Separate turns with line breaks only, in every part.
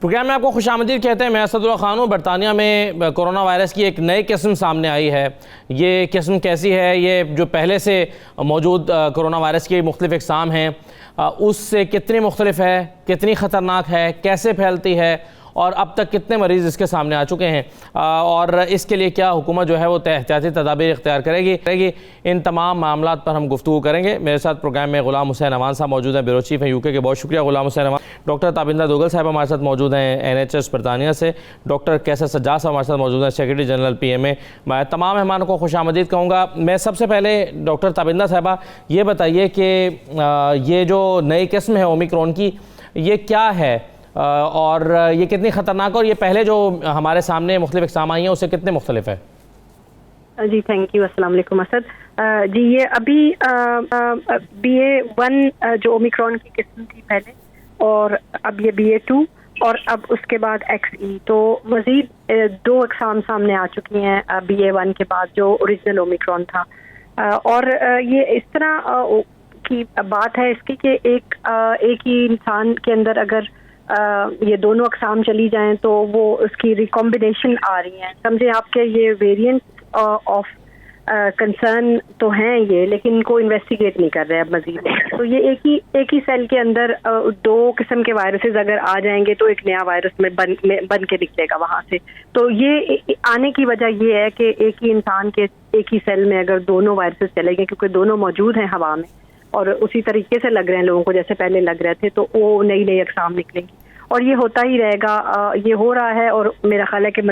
Programme میں آپ کو خوش آمدید کہتے ہیں. میں اسد اللہ خان ہوں. برطانیہ میں کرونا وائرس کی ایک نئی قسم سامنے آئی ہے. یہ قسم کیسی ہے؟ یہ جو پہلے سے موجود کرونا وائرس کی مختلف اقسام ہیں اس سے کتنی مختلف ہے، کتنی خطرناک ہے، کیسے پھیلتی ہے اور اب تک کتنے مریض اس کے سامنے آ چکے ہیں، اور اس کے لیے کیا حکومت جو ہے وہ احتیاطی تدابیر اختیار کرے گی. ان تمام معاملات پر ہم گفتگو کریں گے. میرے ساتھ پروگرام میں غلام حسین امان صاحب موجود ہیں، بیورو چیف ہیں یو کے. بہت شکریہ غلام حسین امان. ڈاکٹر تابندہ دوگل صاحب ہمارے ساتھ موجود ہیں NHS برطانیہ سے. ڈاکٹر کیسر سجاد صاحب ہمارے ساتھ موجود ہیں، سیکرٹری جنرل PMA. میں تمام مہمانوں کو خوش آمدید کہوں گا. میں سب سے پہلے ڈاکٹر تابندہ صاحبہ یہ بتائیے کہ یہ جو نئی قسم ہے اومیکرون کی، یہ کیا ہے اور یہ کتنی خطرناک ہے، اور یہ پہلے جو ہمارے سامنے مختلف اقسام آئی ہیں اس سے کتنے مختلف ہے؟
جی تھینک یو. السلام علیکم اسد. جی یہ ابھی BA.1 جو اومیکرون کی قسم تھی پہلے، اور اب یہ BA.2 اور اب اس کے بعد XE، تو مزید 2 اقسام سامنے آ چکی ہیں BA.1 کے بعد جو اوریجنل اومیکرون تھا. اور یہ اس طرح کی بات ہے اس کی کہ ایک ہی انسان کے اندر اگر یہ دونوں اقسام چلی جائیں تو وہ اس کی ریکمبینیشن آ رہی ہیں. سمجھے آپ کے یہ ویریئنٹ آف کنسرن تو ہیں یہ، لیکن ان کو انویسٹیگیٹ نہیں کر رہے اب مزید. تو یہ ایک ہی سیل کے اندر 2 قسم کے وائرسز اگر آ جائیں گے تو ایک نیا وائرس میں بن کے نکلے گا وہاں سے. تو یہ آنے کی وجہ یہ ہے کہ ایک ہی انسان کے ایک ہی سیل میں اگر دونوں وائرسز چلے گئے، کیونکہ دونوں موجود ہیں ہوا میں اور اسی طریقے سے لگ رہے ہیں لوگوں کو جیسے پہلے لگ رہے تھے، تو وہ نئی اقسام نکلیں گی اور یہ ہوتا ہی رہے گا. یہ ہو رہا ہے اور میرا خیال ہے کہ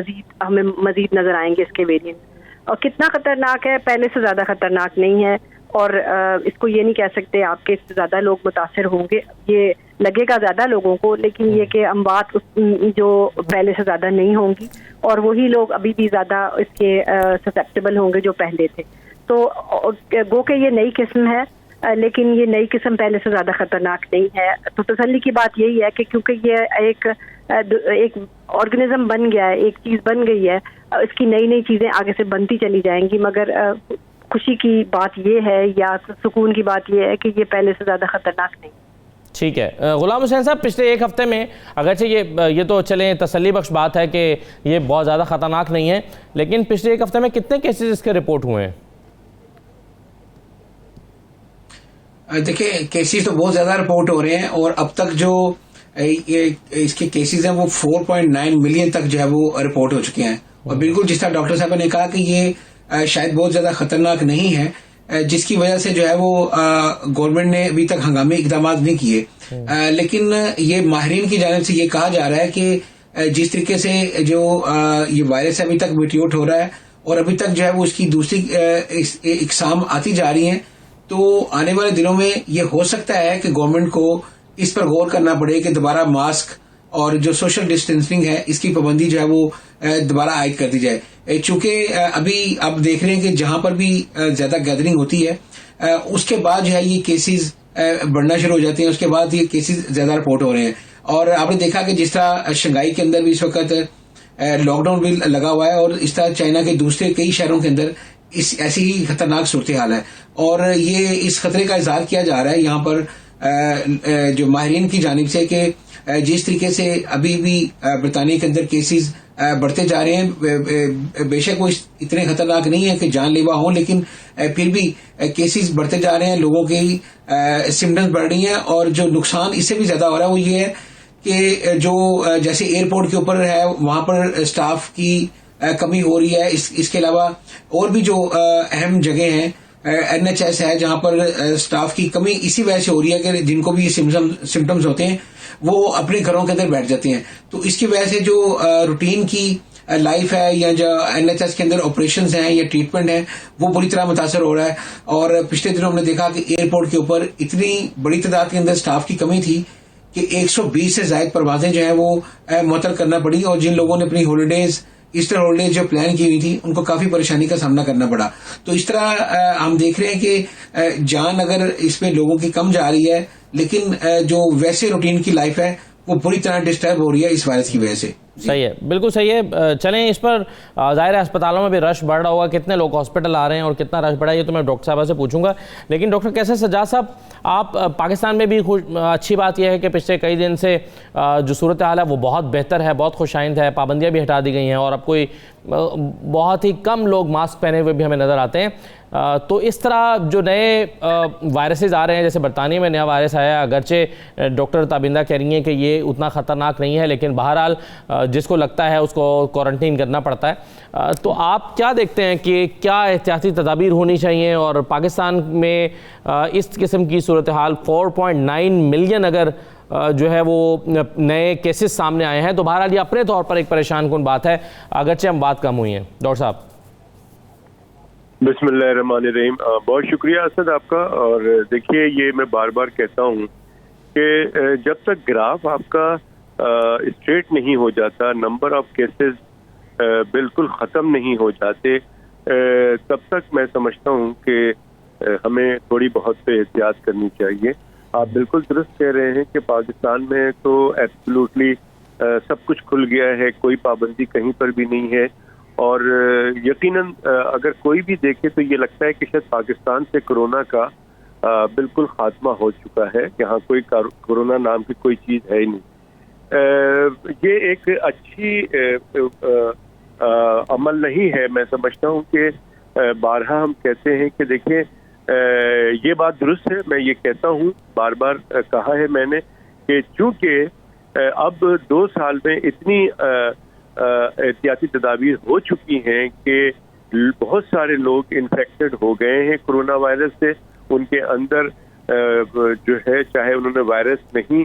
ہمیں مزید نظر آئیں گے اس کے ویریئنٹ. اور کتنا خطرناک ہے؟ پہلے سے زیادہ خطرناک نہیں ہے، اور اس کو یہ نہیں کہہ سکتے آپ کے اس سے زیادہ لوگ متاثر ہوں گے. یہ لگے گا زیادہ لوگوں کو، لیکن یہ کہ اموات جو پہلے سے زیادہ نہیں ہوں گی، اور وہی لوگ ابھی بھی زیادہ اس کے سسیپٹیبل ہوں گے جو پہلے تھے. تو گو کہ یہ نئی قسم ہے، لیکن یہ نئی قسم پہلے سے زیادہ خطرناک نہیں ہے. تو تسلی کی بات یہی ہے کہ کیونکہ یہ ایک آرگنزم بن گیا ہے، ایک چیز بن گئی ہے، اس کی نئی چیزیں آگے سے بنتی چلی جائیں گی. مگر خوشی کی بات یہ ہے یا سکون کی بات یہ ہے کہ یہ پہلے سے زیادہ خطرناک نہیں.
ٹھیک ہے. غلام حسین صاحب، پچھلے ایک ہفتے میں اگرچہ یہ تو چلیں تسلی بخش بات ہے کہ یہ بہت زیادہ خطرناک نہیں ہے، لیکن پچھلے ایک ہفتے میں کتنے کیسز اس کے رپورٹ ہوئے ہیں؟
دیکھیں کیسز تو بہت زیادہ رپورٹ ہو رہے ہیں، اور اب تک جو اس کے کیسز ہیں وہ 4.9 ملین تک جو ہے وہ رپورٹ ہو چکے ہیں. اور بالکل جس طرح ڈاکٹر صاحب نے کہا کہ یہ شاید بہت زیادہ خطرناک نہیں ہے، جس کی وجہ سے جو ہے وہ گورنمنٹ نے ابھی تک ہنگامی اقدامات نہیں کیے. لیکن یہ ماہرین کی جانب سے یہ کہا جا رہا ہے کہ جس طریقے سے جو یہ وائرس ابھی تک میوٹیٹ ہو رہا ہے اور ابھی تک جو ہے وہ اس کی دوسری اقسام آتی جا رہی ہیں، تو آنے والے دنوں میں یہ ہو سکتا ہے کہ گورنمنٹ کو اس پر غور کرنا پڑے کہ دوبارہ ماسک اور جو سوشل ڈسٹینسنگ ہے اس کی پابندی جو ہے وہ دوبارہ عائد کر دی جائے. چونکہ ابھی آپ دیکھ رہے ہیں کہ جہاں پر بھی زیادہ گیدرنگ ہوتی ہے اس کے بعد جو ہے یہ کیسز بڑھنا شروع ہو جاتے ہیں، اس کے بعد یہ کیسز زیادہ رپورٹ ہو رہے ہیں. اور آپ نے دیکھا کہ جس طرح شنگھائی کے اندر بھی اس وقت لاک ڈاؤن بھی لگا ہوا ہے، اور اس طرح چائنا کے دوسرے کئی شہروں کے اندر ایسی ہی خطرناک صورتحال ہے. اور یہ اس خطرے کا اظہار کیا جا رہا ہے یہاں پر جو ماہرین کی جانب سے کہ جس طریقے سے ابھی بھی برطانیہ کے اندر کیسز بڑھتے جا رہے ہیں، بے شک وہ اتنے خطرناک نہیں ہے کہ جان لیوا ہوں، لیکن پھر بھی کیسز بڑھتے جا رہے ہیں، لوگوں کی سمٹمز بڑھ رہی ہیں. اور جو نقصان اس سے بھی زیادہ ہو رہا ہے وہ یہ ہے کہ جو جیسے ایئرپورٹ کے اوپر ہے وہاں پر سٹاف کی کمی ہو رہی ہے. اس کے علاوہ اور بھی جو اہم جگہ ہیں، NHS ہے جہاں پر سٹاف کی کمی اسی وجہ سے ہو رہی ہے کہ جن کو بھی یہ سمٹمز ہوتے ہیں وہ اپنے گھروں کے اندر بیٹھ جاتے ہیں. تو اس کی وجہ سے جو روٹین کی لائف ہے یا جو NHS کے اندر آپریشنز ہیں یا ٹریٹمنٹ ہے وہ بری طرح متاثر ہو رہا ہے. اور پچھلے دنوں ہم نے دیکھا کہ ایئرپورٹ کے اوپر اتنی بڑی تعداد کے اندر سٹاف کی کمی تھی کہ 120 سے زائد پروازیں جو ہیں وہ معطل کرنا پڑی، اور جن لوگوں نے اپنی ہالیڈیز ایسٹر ہالیڈیز جو پلان کی ہوئی تھی ان کو کافی پریشانی کا سامنا کرنا پڑا. تو اس طرح ہم دیکھ رہے ہیں کہ جان اگر اس میں لوگوں کی کم جا رہی ہے، لیکن جو ویسے روٹین کی لائف ہے وہ بری طرح ڈسٹرب ہو رہی ہے اس وائرس کی وجہ سے.
صحیح ہے, بالکل صحیح ہے. چلیں اس پر ظاہر ہے اسپتالوں میں بھی رش بڑھ رہا ہوگا, کتنے لوگ ہاسپٹل آ رہے ہیں اور کتنا رش بڑھا ہے یہ تو میں ڈاکٹر صاحبہ سے پوچھوں گا. لیکن ڈاکٹر کیسر سجاد صاحب, آپ پاکستان میں بھی اچھی بات یہ ہے کہ پچھلے کئی دن سے جو صورتحال ہے وہ بہت بہتر ہے, بہت خوش آئند ہے, پابندیاں بھی ہٹا دی گئی ہیں اور اب کوئی بہت ہی کم لوگ ماسک پہنے ہوئے بھی ہمیں نظر آتے ہیں. تو اس طرح جو نئے وائرسز آ رہے ہیں, جیسے برطانیہ میں نیا وائرس آیا, اگرچہ ڈاکٹر تابندہ کہہ رہی ہیں کہ یہ اتنا خطرناک نہیں ہے, لیکن بہرحال جس کو لگتا ہے اس کو کوارنٹین کرنا پڑتا ہے. تو آپ کیا دیکھتے ہیں کہ کیا احتیاطی تدابیر ہونی چاہیے, اور پاکستان میں اس قسم کی صورتحال 4.9 ملین اگر جو ہے وہ نئے کیسز سامنے آئے ہیں تو بہرحال یہ اپنے طور پر ایک پریشان کن بات ہے, اگرچہ ہم بات کم ہوئی ہیں. ڈاکٹر صاحب
بسم اللہ الرحمن الرحیم. بہت شکریہ اسد آپ کا. اور دیکھیے یہ میں بار بار کہتا ہوں کہ جب تک گراف آپ کا اسٹریٹ نہیں ہو جاتا, نمبر آف کیسز بالکل ختم نہیں ہو جاتے, تب تک میں سمجھتا ہوں کہ ہمیں تھوڑی بہت احتیاط کرنی چاہیے. آپ بالکل درست کہہ رہے ہیں کہ پاکستان میں تو ایبسلوٹلی سب کچھ کھل گیا ہے, کوئی پابندی کہیں پر بھی نہیں ہے. اور یقیناً اگر کوئی بھی دیکھے تو یہ لگتا ہے کہ شاید پاکستان سے کرونا کا بالکل خاتمہ ہو چکا ہے, یہاں کوئی کرونا نام کی کوئی چیز ہے ہی نہیں. یہ ایک اچھی عمل نہیں ہے. میں سمجھتا ہوں کہ بارہا ہم کہتے ہیں کہ دیکھیں یہ بات درست ہے, میں یہ کہتا ہوں, بار بار کہا ہے میں نے کہ چونکہ اب 2 سال میں اتنی احتیاطی تدابیر ہو چکی ہیں کہ بہت سارے لوگ انفیکٹڈ ہو گئے ہیں کرونا وائرس سے. ان کے اندر جو ہے چاہے انہوں نے وائرس نہیں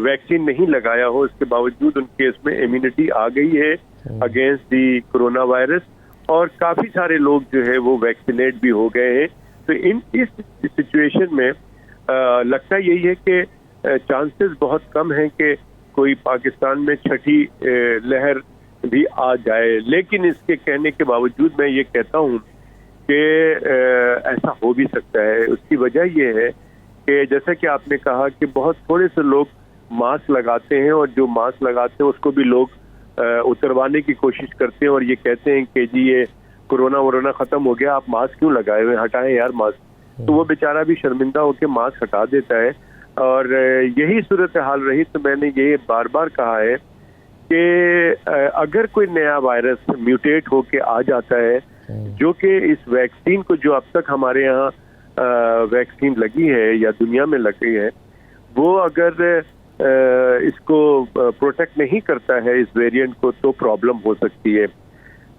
ویکسین نہیں لگایا ہو, اس کے باوجود ان کے اس میں امیونٹی آ گئی ہے اگینسٹ دی کرونا وائرس, اور کافی سارے لوگ جو ہے وہ ویکسینیٹ بھی ہو گئے ہیں. تو اس سچویشن میں لگتا یہی ہے کہ چانسز بہت کم ہیں کہ کوئی پاکستان میں چھٹی لہر بھی آ جائے. لیکن اس کے کہنے کے باوجود میں یہ کہتا ہوں کہ ایسا ہو بھی سکتا ہے. اس کی وجہ یہ ہے کہ جیسا کہ آپ نے کہا کہ بہت تھوڑے سے لوگ ماسک لگاتے ہیں, اور جو ماسک لگاتے ہیں اس کو بھی لوگ اتروانے کی کوشش کرتے ہیں اور یہ کہتے ہیں کہ جی یہ کرونا ختم ہو گیا, آپ ماسک کیوں لگائے ہوئے, ہٹائیں یار ماسک. تو وہ بیچارہ بھی شرمندہ ہو کے ماسک ہٹا دیتا ہے. اور یہی صورتحال رہی تو میں نے یہ بار بار کہا ہے کہ اگر کوئی نیا وائرس میوٹیٹ ہو کے آ جاتا ہے, جو کہ اس ویکسین کو جو اب تک ہمارے یہاں ویکسین لگی ہے یا دنیا میں لگی ہے, وہ اگر اس کو پروٹیکٹ نہیں کرتا ہے اس ویریئنٹ کو, تو پرابلم ہو سکتی ہے.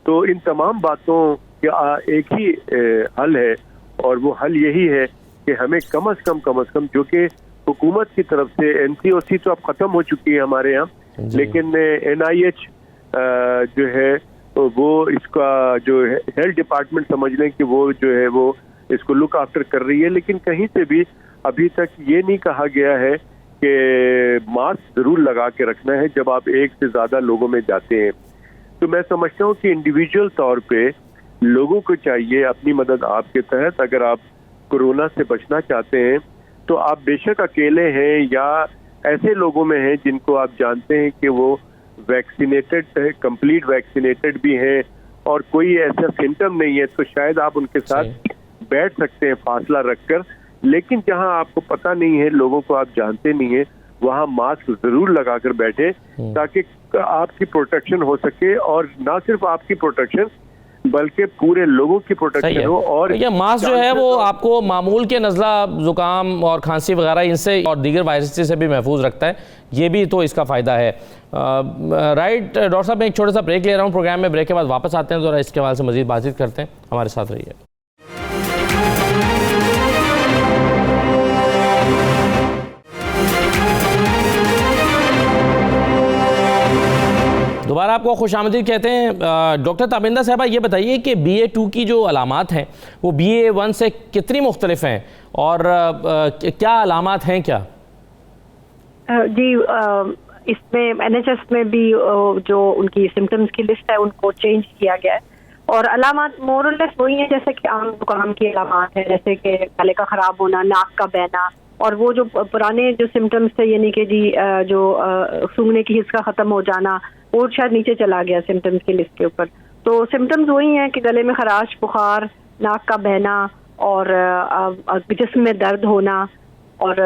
تو ان تمام باتوں کا ایک ہی حل ہے, اور وہ حل یہی ہے کہ ہمیں کم از کم جو کہ حکومت کی طرف سے NCOC تو اب ختم ہو چکی ہے ہمارے یہاں, لیکن NIH جو ہے وہ اس کا جو ہے ہیلتھ ڈپارٹمنٹ سمجھ لیں کہ وہ جو ہے وہ اس کو لک آفٹر کر رہی ہے. لیکن کہیں سے بھی ابھی تک یہ نہیں کہا گیا ہے کہ ماسک ضرور لگا کے رکھنا ہے جب آپ ایک سے زیادہ لوگوں میں جاتے ہیں. تو میں سمجھتا ہوں کہ انڈیویجول طور پہ لوگوں کو چاہیے اپنی مدد آپ کے تحت, اگر آپ کورونا سے بچنا چاہتے ہیں تو آپ بے شک اکیلے ہیں یا ایسے لوگوں میں ہیں جن کو آپ جانتے ہیں کہ وہ ویکسینیٹڈ ہے, کمپلیٹ ویکسینیٹڈ بھی ہیں, اور کوئی ایسا سمٹم نہیں ہے, تو شاید آپ ان کے ساتھ بیٹھ سکتے ہیں فاصلہ رکھ کر. لیکن جہاں آپ کو پتہ نہیں ہے, لوگوں کو آپ جانتے نہیں ہیں, وہاں ماسک ضرور لگا کر بیٹھے تاکہ آپ کی پروٹیکشن ہو سکے, اور نہ صرف آپ کی پروٹیکشن بلکہ پورے لوگوں کی پروٹیکشن ہو. اور
یہ ماسک جو ہے وہ آپ کو معمول کے نزلہ, زکام اور کھانسی وغیرہ ان سے اور دیگر وائرس سے بھی محفوظ رکھتا ہے, یہ بھی تو اس کا فائدہ ہے. رائٹ ڈاکٹر صاحب, میں ایک چھوٹا سا بریک لے رہا ہوں پروگرام میں, بریک کے بعد واپس آتے ہیں ذرا اس کے حوالے سے مزید بات چیت کرتے ہیں. ہمارے ساتھ رہیے. دوبارہ آپ کو خوش آمدید کہتے ہیں. ڈاکٹر تابندہ صاحبہ یہ بتائیے کہ BA2 کی جو علامات ہیں وہ BA1 سے کتنی مختلف ہیں, اور کیا علامات ہیں کیا؟
جی اس میں NHS میں بھی جو ان کی سمٹمز کی لسٹ ہے ان کو چینج کیا گیا ہے, اور علامات مور اور لیس وہی ہیں جیسے کہ عام زکام کی علامات ہیں, جیسے کہ گلے کا خراب ہونا, ناک کا بہنا, اور وہ جو پرانے جو سمٹمز تھے یعنی کہ جی جو سونگنے کی حس کا ختم ہو جانا, اور شاید نیچے چلا گیا سمٹمز کی لسٹ کے اوپر. تو سمٹمز وہی ہیں کہ گلے میں خراش, بخار, ناک کا بہنا اور جسم میں درد ہونا اور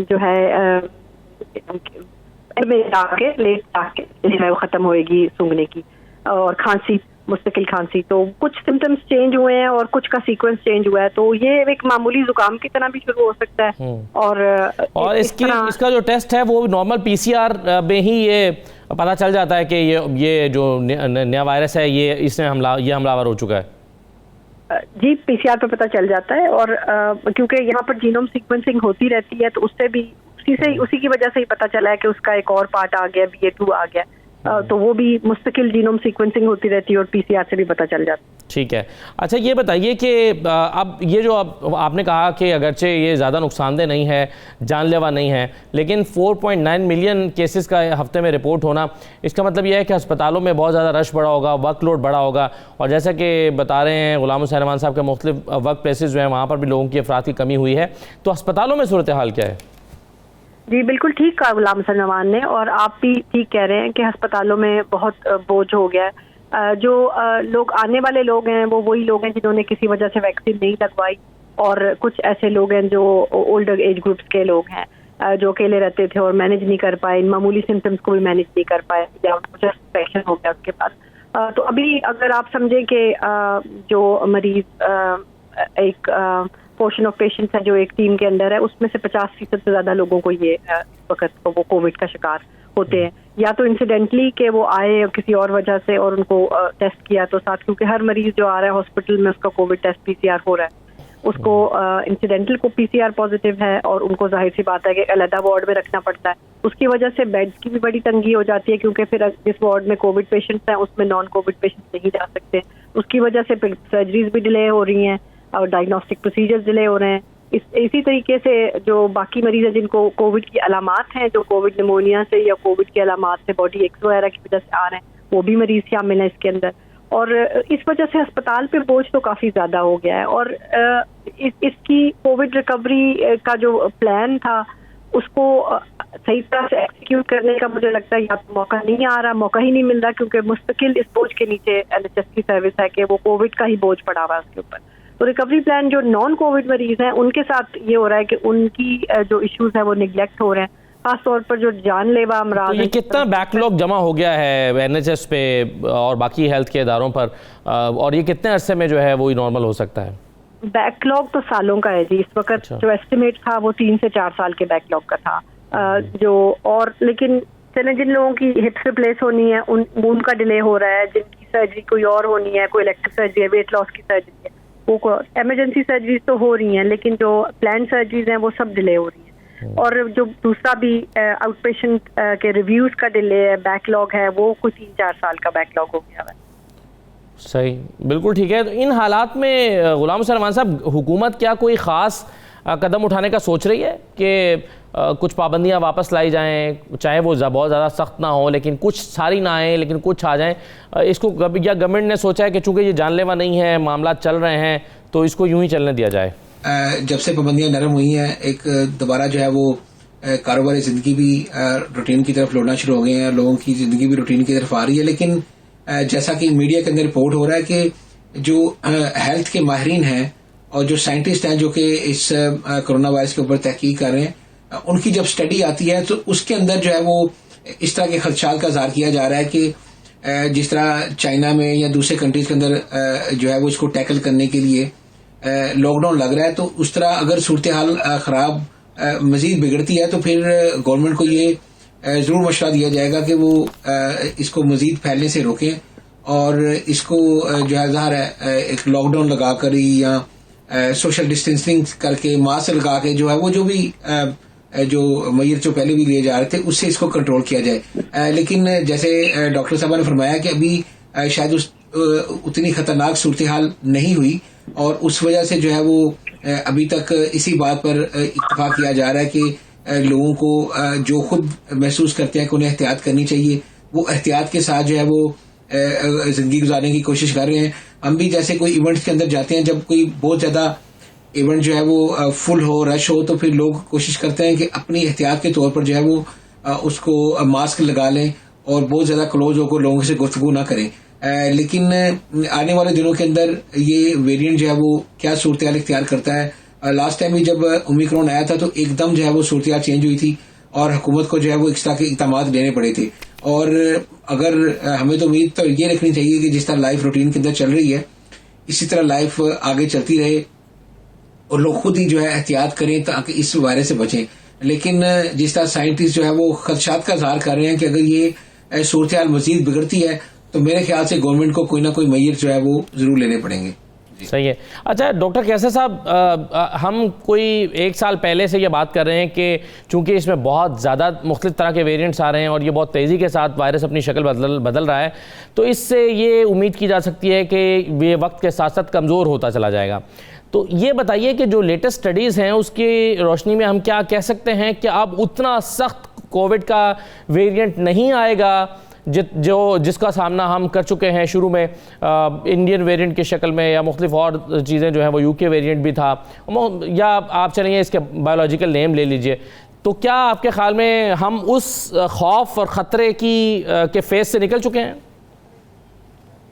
جو ہے لیٹ جا کے جو ہے وہ ختم ہوئے گی سونگنے کی, اور کھانسی, مستقل کھانسی. تو کچھ سمٹمز چینج ہوئے ہیں اور کچھ کا سیکوینس چینج ہوا ہے. تو یہ ایک معمولی زکام کی طرح بھی شروع ہو سکتا ہے. اور
اس کا جو ٹیسٹ ہے وہ نارمل پی سی آر میں ہی یہ پتہ چل جاتا ہے کہ یہ جو نیا وائرس ہے یہ حملہ ہو چکا ہے.
جی, پی سی آر پہ پتہ چل جاتا ہے, اور کیونکہ یہاں پر جینوم سیکوینسنگ ہوتی رہتی ہے تو اسی کی وجہ سے ہی پتہ چلا ہے کہ اس کا ایک اور پارٹ آ گیا, BA2 آ گیا. تو وہ بھی مستقل جینوم سیکوینسنگ ہوتی رہتی ہے اور پی سی آر سے بھی پتہ چل جاتا ہے.
ٹھیک ہے. اچھا یہ بتائیے کہ اب یہ جو آپ نے کہا کہ اگرچہ یہ زیادہ نقصان دہ نہیں ہے, جان لیوا نہیں ہے, لیکن 4.9 ملین کیسز کا ہفتے میں رپورٹ ہونا, اس کا مطلب یہ ہے کہ ہسپتالوں میں بہت زیادہ رش بڑا ہوگا, ورک لوڈ بڑا ہوگا. اور جیسا کہ بتا رہے ہیں غلام حسین امان صاحب کے مختلف ورک پلیسز جو ہیں وہاں پر بھی لوگوں کی افراد کی کمی ہوئی ہے. تو ہسپتالوں میں صورتحال کیا ہے؟
جی بالکل ٹھیک کہا غلام حسین امان نے, اور آپ بھی ٹھیک کہہ رہے ہیں کہ ہسپتالوں میں بہت بوجھ ہو گیا ہے. جو لوگ آنے والے لوگ ہیں وہ وہی لوگ ہیں جنہوں نے کسی وجہ سے ویکسین نہیں لگوائی, اور کچھ ایسے لوگ ہیں جو اولڈر ایج گروپس کے لوگ ہیں جو اکیلے رہتے تھے اور مینیج نہیں کر پائے, ان معمولی سمٹمس کو بھی مینیج نہیں کر پائے یا کچھ انفیکشن ہو گیا اس کے بعد. تو ابھی اگر آپ سمجھیں کہ جو مریض ایک پورشن آف پیشنٹس ہے جو ایک ٹیم کے اندر ہے, اس میں سے 50% سے زیادہ لوگوں کو یہ اس وقت وہ کووڈ کا شکار ہوتے ہیں, یا تو انسیڈنٹلی کہ وہ آئے کسی اور وجہ سے اور ان کو ٹیسٹ کیا تو ساتھ, کیونکہ ہر مریض جو آ رہا ہے ہاسپٹل میں اس کا کووڈ ٹیسٹ پی سی آر ہو رہا ہے, اس کو انسیڈنٹل کو پی سی آر پازیٹیو ہے اور ان کو ظاہر سی بات ہے کہ علیحدہ وارڈ میں رکھنا پڑتا ہے. اس کی وجہ سے بیڈس کی بھی بڑی تنگی ہو جاتی ہے, کیونکہ پھر جس وارڈ میں کووڈ پیشنٹس ہیں اس میں نان کووڈ پیشنٹس نہیں جا سکتے. اس کی وجہ سے پھر سرجریز بھی ڈیلے ہو رہی ہیں اور ڈائگنوسٹک پروسیجرز ڈیلے ہو رہے ہیں. اسی طریقے سے جو باقی مریض ہیں جن کو کووڈ کی علامات ہیں, جو کووڈ نمونیا سے یا کووڈ کی علامات سے باڈی ایکس وغیرہ کی وجہ سے آ رہے ہیں, وہ بھی مریض شامل ہیں اس کے اندر. اور اس وجہ سے ہسپتال پہ بوجھ تو کافی زیادہ ہو گیا ہے. اور اس کی کووڈ ریکوری کا جو پلان تھا اس کو صحیح طرح سے ایکسیکیوٹ کرنے کا مجھے لگتا ہے یا موقع نہیں آ رہا, موقع ہی نہیں مل رہا, کیونکہ مستقل اس بوجھ کے نیچے NHS کی سروس ہے کہ وہ کووڈ کا ہی بوجھ پڑا ہوا ہے اس کے اوپر. تو ریکوری پلان جو نان کووڈ مریض ہیں ان کے ساتھ یہ ہو رہا ہے کہ ان کی جو ایشوز ہیں وہ نیگلیکٹ ہو رہے ہیں, خاص طور پر جو جان لیوا امراض.
یہ کتنا بیک لاگ جمع ہو گیا ہے NHS پہ اور باقی ہیلتھ کے اداروں پر, اور یہ کتنے عرصے میں جو ہے وہی نارمل ہو سکتا ہے؟
بیک لاگ تو سالوں کا ہے جی. اس وقت جو ایسٹیمیٹ تھا وہ 3 سے 4 سال کے بیک لاگ کا تھا. لیکن جن لوگوں کی ہپس ریپلیس ہونی ہے ان کا ڈیلے ہو رہا ہے, جن کی سرجری کوئی اور ہونی ہے, کوئی الیکٹیو سرجری ہے, ویٹ لاس کی سرجری ہے, وہ ایمرجنسی سرجریز تو ہو رہی ہیں, لیکن جو پلان سرجریز ہیں وہ سب ڈیلے ہو رہی ہیں. اور جو دوسرا بھی آؤٹ پیشنٹ کے ریویوز کا ڈیلے ہے, بیک لاگ ہے, وہ کوئی 3-4 سال کا بیک لاگ ہو گیا ہے.
صحیح, بالکل ٹھیک ہے. تو ان حالات میں غلام حسین امان صاحب, حکومت کیا کوئی خاص قدم اٹھانے کا سوچ رہی ہے کہ کچھ پابندیاں واپس لائی جائیں, چاہے وہ بہت زیادہ سخت نہ ہوں لیکن کچھ ساری نہ آئیں لیکن کچھ آ جائیں؟ اس کو یا گورنمنٹ نے سوچا ہے کہ چونکہ یہ جان لیوا نہیں ہے, معاملات چل رہے ہیں, تو اس کو یوں ہی چلنے دیا جائے؟
جب سے پابندیاں نرم ہوئی ہیں, ایک دوبارہ جو ہے وہ کاروباری زندگی بھی روٹین کی طرف لوٹنا شروع ہو گئے ہیں, لوگوں کی زندگی بھی روٹین کی طرف آ رہی ہے. لیکن جیسا کہ میڈیا کے اندر رپورٹ ہو رہا ہے کہ جو ہیلتھ کے ماہرین ہیں اور جو سائنٹسٹ ہیں جو کہ اس کرونا وائرس کے اوپر تحقیق کر رہے ہیں, ان کی جب اسٹڈی آتی ہے تو اس کے اندر جو ہے وہ اس طرح کے خدشات کا اظہار کیا جا رہا ہے کہ جس طرح چائنا میں یا دوسرے کنٹریز کے اندر جو ہے وہ اس کو ٹیکل کرنے کے لیے لاک ڈاؤن لگ رہا ہے, تو اس طرح اگر صورتحال خراب مزید بگڑتی ہے تو پھر گورنمنٹ کو یہ ضرور مشورہ دیا جائے گا کہ وہ اس کو مزید پھیلنے سے روکیں, اور اس کو جو ہے ظاہر ہے ایک لاک ڈاؤن لگا کر یا سوشل ڈسٹینسنگ کر کے, ماسک لگا کے جو ہے وہ جو بھی جو میئر جو پہلے بھی لیے جا رہے تھے اس سے اس کو کنٹرول کیا جائے. لیکن جیسے ڈاکٹر صاحبہ نے فرمایا کہ ابھی شاید اتنی خطرناک صورتحال نہیں ہوئی, اور اس وجہ سے جو ہے وہ ابھی تک اسی بات پر اتفاق کیا جا رہا ہے کہ لوگوں کو جو خود محسوس کرتے ہیں کہ انہیں احتیاط کرنی چاہیے, وہ احتیاط کے ساتھ جو ہے وہ زندگی گزارنے کی کوشش کر رہے ہیں. ہم بھی جیسے کوئی ایونٹس کے اندر جاتے ہیں, جب کوئی بہت زیادہ ایونٹ جو ہے وہ فل ہو, رش ہو, تو پھر لوگ کوشش کرتے ہیں کہ اپنی احتیاط کے طور پر جو ہے وہ اس کو ماسک لگا لیں اور بہت زیادہ کلوز ہو کر لوگوں سے گفتگو نہ کریں. لیکن آنے والے دنوں کے اندر یہ ویریئنٹ جو ہے وہ کیا صورتحال اختیار کرتا ہے. لاسٹ ٹائم بھی جب اومیکرون آیا تھا تو ایک دم جو ہے وہ صورتحال چینج ہوئی تھی اور حکومت کو جو ہے وہ اس طرح کے اقدامات لینے پڑے تھے. اور اگر ہمیں تو امید تو یہ رکھنی چاہیے کہ جس طرح لائف روٹین کے اندر چل رہی ہے اسی طرح لائف آگے چلتی رہے اور لوگ خود ہی جو ہے احتیاط کریں تاکہ اس وائرس سے بچیں. لیکن جس طرح سائنٹسٹ جو ہے وہ خدشات کا اظہار کر رہے ہیں کہ اگر یہ صورتحال مزید بگڑتی ہے تو میرے خیال سے گورنمنٹ کو کوئی نہ کوئی میئر جو ہے وہ ضرور لینے پڑیں گے.
صحیح ہے. اچھا ڈاکٹر کیسر صاحب، ہم کوئی ایک سال پہلے سے یہ بات کر رہے ہیں کہ چونکہ اس میں بہت زیادہ مختلف طرح کے ویریئنٹس آ رہے ہیں اور یہ بہت تیزی کے ساتھ وائرس اپنی شکل بدل رہا ہے، تو اس سے یہ امید کی جا سکتی ہے کہ یہ وقت کے ساتھ ساتھ کمزور ہوتا چلا جائے گا. تو یہ بتائیے کہ جو لیٹسٹ سٹڈیز ہیں اس کی روشنی میں ہم کیا کہہ سکتے ہیں کہ اب اتنا سخت کووڈ کا ویریئنٹ نہیں آئے گا جس کا سامنا ہم کر چکے ہیں شروع میں انڈین ویریئنٹ کی شکل میں، یا مختلف اور چیزیں جو ہیں وہ یو کے ویریئنٹ بھی تھا، یا آپ چلیں اس کے بایولوجیکل نیم لے لیجئے. تو کیا آپ کے خیال میں ہم اس خوف اور خطرے کے فیز سے نکل چکے ہیں؟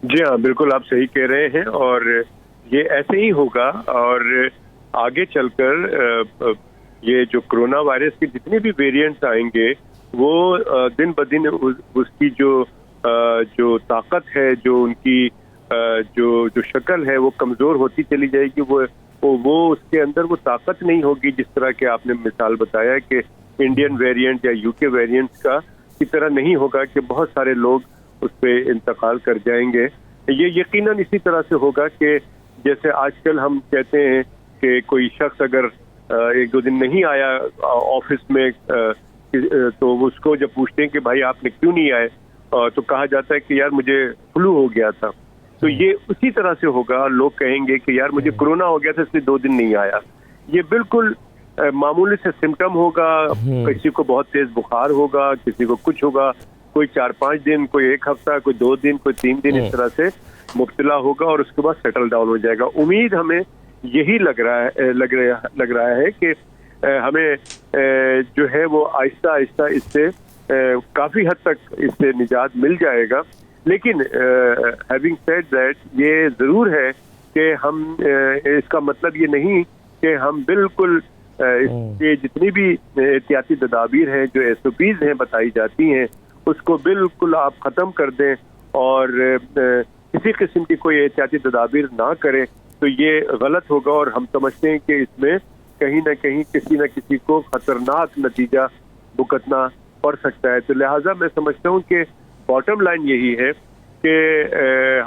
جی ہاں، بالکل آپ صحیح کہہ رہے ہیں، اور یہ ایسے ہی ہوگا. اور آگے چل کر یہ جو کرونا وائرس کے جتنے بھی ویریئنٹس آئیں گے وہ دن بدن اس کی جو طاقت ہے، جو ان کی جو شکل ہے وہ کمزور ہوتی چلی جائے گی. وہ اس کے اندر وہ طاقت نہیں ہوگی جس طرح کہ آپ نے مثال بتایا کہ انڈین ویریئنٹ یا یو کے ویریئنٹ کا کی طرح نہیں ہوگا کہ بہت سارے لوگ اس پہ انتقال کر جائیں گے. یہ یقیناً اسی طرح سے ہوگا کہ جیسے آج کل ہم کہتے ہیں کہ کوئی شخص اگر ایک دو دن نہیں آیا آفس میں تو اس کو جب پوچھتے ہیں کہ بھائی آپ نے کیوں نہیں آئے تو کہا جاتا ہے کہ یار مجھے فلو ہو گیا تھا. تو یہ اسی طرح سے ہوگا. لوگ کہیں گے کہ یار مجھے کرونا ہو گیا تھا اس لیے 2 دن نہیں آیا. یہ بالکل معمولی سے سمٹم ہوگا. کسی کو بہت تیز بخار ہوگا، کسی کو کچھ ہوگا، کوئی 4-5 دن، کوئی 1 ہفتہ، کوئی 2 دن، کوئی 3 دن اس طرح سے مبتلا ہوگا اور اس کے بعد سیٹل ڈاؤن ہو جائے گا. امید ہمیں یہی لگ رہا ہے کہ ہمیں جو ہے وہ آہستہ آہستہ اس سے کافی حد تک اس سے نجات مل جائے گا. لیکن ہیونگ سیڈ دیٹ یہ ضرور ہے کہ ہم اس کا مطلب یہ نہیں کہ ہم بالکل اس کے جتنی بھی احتیاطی تدابیر ہیں، جو SOPs ہیں بتائی جاتی ہیں، اس کو بالکل آپ ختم کر دیں اور کسی قسم کی کوئی احتیاطی تدابیر نہ کریں. تو یہ غلط ہوگا اور ہم سمجھتے ہیں کہ اس میں کہیں نہ کہیں کسی نہ کسی کو خطرناک نتیجہ بھگتنا پڑ سکتا ہے. تو لہٰذا میں سمجھتا ہوں کہ باٹم لائن یہی ہے کہ